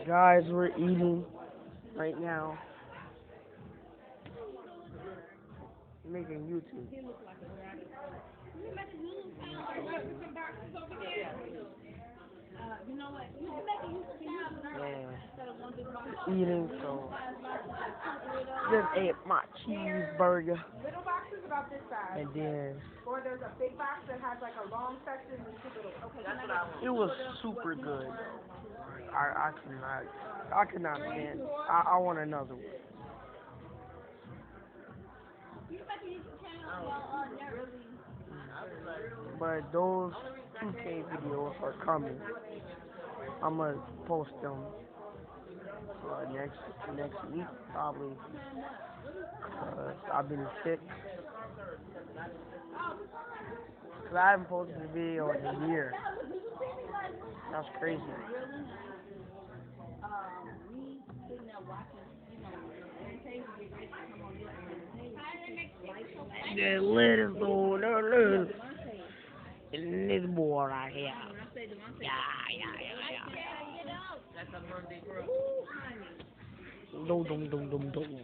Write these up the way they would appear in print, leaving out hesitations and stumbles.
Guys, we're eating right now. Making YouTube. Yeah. Eating, so just ate my cheeseburger. Little boxes about this size. And then Or there's a big box that has like a long section and two little. Okay, that's what I want. it was super good. I could not stand. I want another one. But those 2K videos are coming. I'm gonna post them next week probably. Cause I've been sick. Cause I haven't posted a video in a year. That's crazy. The lettuce though, the lettuce. And this boy right here. Yeah. Dum dum dum dum dum.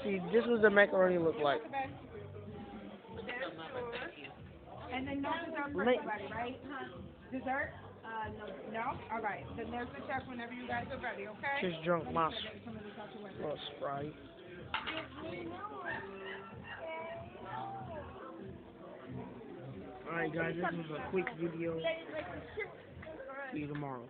See, this is what the macaroni look like. And then no dessert for everybody, right? Dessert? No? All right. Then there's the check whenever you guys are ready, okay? Just drunk my little Sprite. Alright guys, this was a quick video. See you tomorrow.